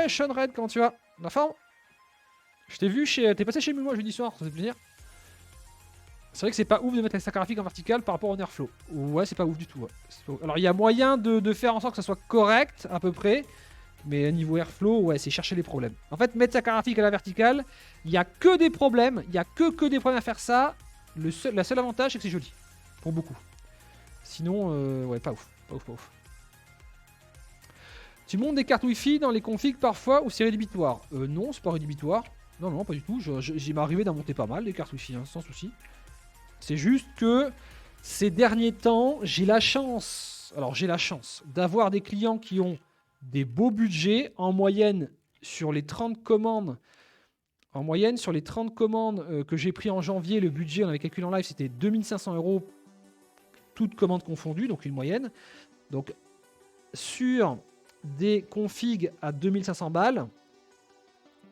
Sean Red, comment tu vas? La forme? Je t'ai vu chez... T'es passé chez moi jeudi soir, ça fait plaisir. C'est vrai que c'est pas ouf de mettre la graphique en vertical par rapport au Airflow. Ouais, c'est pas ouf du tout. Ouais. Alors il y a moyen de faire en sorte que ça soit correct, à peu près. Mais niveau Airflow, ouais, c'est chercher les problèmes. En fait, mettre sa graphique à la verticale, il y a que des problèmes. Il y a que des problèmes à faire ça. La seule avantage, c'est que c'est joli. Pour beaucoup. Sinon, ouais, pas ouf. Pas ouf, pas ouf. Tu montes des cartes Wi-Fi dans les configs parfois ou c'est rédhibitoire? Non, c'est pas rédhibitoire. Non, non, pas du tout. J'ai m'arrivé d'en monter pas mal, les cartes Wi-Fi, hein, sans souci. C'est juste que ces derniers temps, j'ai la chance d'avoir des clients qui ont des beaux budgets. En moyenne, sur les 30 commandes, que j'ai pris en janvier, le budget, on avait calculé en live, c'était 2500 €, toutes commandes confondues, donc une moyenne. Donc, sur des configs à 2500 balles,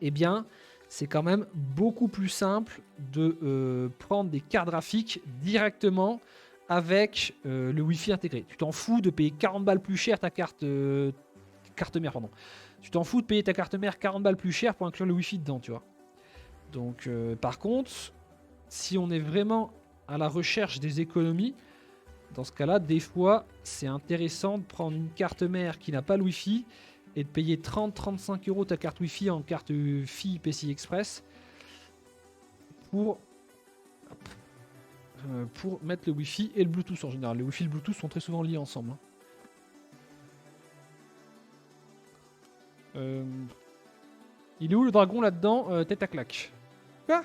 eh bien, c'est quand même beaucoup plus simple de prendre des cartes graphiques directement avec le Wi-Fi intégré. Tu t'en fous de payer 40 balles plus cher ta carte mère, pardon. Tu t'en fous de payer ta carte mère 40 balles plus cher pour inclure le Wi-Fi dedans, tu vois. Donc, par contre, si on est vraiment à la recherche des économies, dans ce cas-là, des fois, c'est intéressant de prendre une carte mère qui n'a pas le Wi-Fi et de payer 30-35 € ta carte Wi-Fi en carte Fi PCI Express pour mettre le Wi-Fi et le Bluetooth en général. Le Wi-Fi et le Bluetooth sont très souvent liés ensemble. Il est où le dragon là-dedans? Tête à claque. Quoi?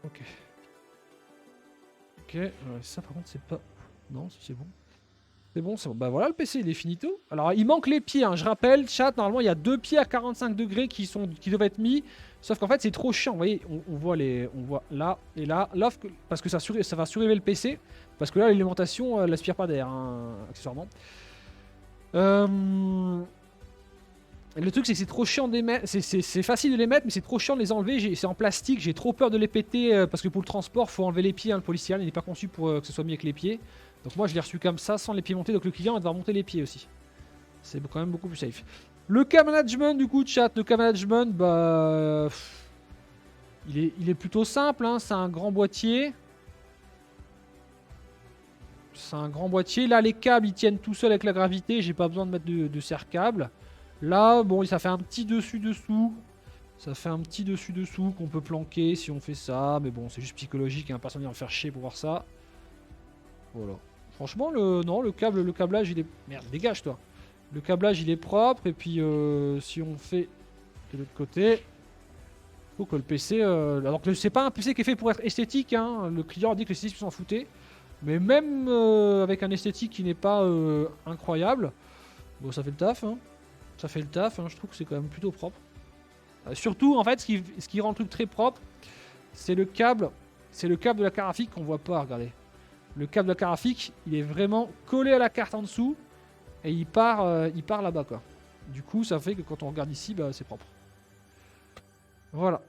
Ok. Ok, ça par contre c'est pas... Non, c'est bon. C'est bon, c'est bon. Bah voilà, le PC il est finito. Alors il manque les pieds, hein. Je rappelle, chat, normalement il y a 2 pieds à 45 degrés qui doivent être mis. Sauf qu'en fait c'est trop chiant, vous voyez, on voit là et là. Là, parce que ça va surélever le PC. Parce que là l'alimentation elle aspire pas d'air, hein, accessoirement. Le truc c'est que c'est trop chiant de les mettre. C'est facile de les mettre, mais c'est trop chiant de les enlever. C'est en plastique, j'ai trop peur de les péter. Parce que pour le transport, faut enlever les pieds. Hein, le polystyrène il n'est pas conçu pour que ce soit mis avec les pieds. Donc moi je l'ai reçu comme ça, sans les pieds montés. Donc le client va devoir monter les pieds aussi. C'est quand même beaucoup plus safe. Le cas management du coup, chat. Le cas management, bah... Il est plutôt simple. Hein, c'est un grand boîtier. C'est un grand boîtier. Là les câbles ils tiennent tout seuls avec la gravité. J'ai pas besoin de mettre de serre-câble. Là, bon, ça fait un petit dessus-dessous. Ça fait un petit dessus-dessous qu'on peut planquer si on fait ça. Mais bon, c'est juste psychologique. Hein, personne ne va me faire chier pour voir ça. Voilà. Franchement, le câblage, il est... Merde, dégage, toi. Le câblage, il est propre. Et puis, si on fait de l'autre côté... Faut que le PC... Alors que c'est pas un PC qui est fait pour être esthétique. Hein. Le client a dit que l'esthétique s'en foutait. Mais même avec un esthétique qui n'est pas incroyable... Bon, ça fait le taf, hein. Ça fait le taf, hein, je trouve que c'est quand même plutôt propre. Surtout, en fait, ce qui rend le truc très propre, c'est le câble. C'est le câble de la carafique qu'on voit pas, regardez. Le câble de la carafique, il est vraiment collé à la carte en dessous. Et il part là-bas, quoi. Du coup, ça fait que quand on regarde ici, bah, c'est propre. Voilà.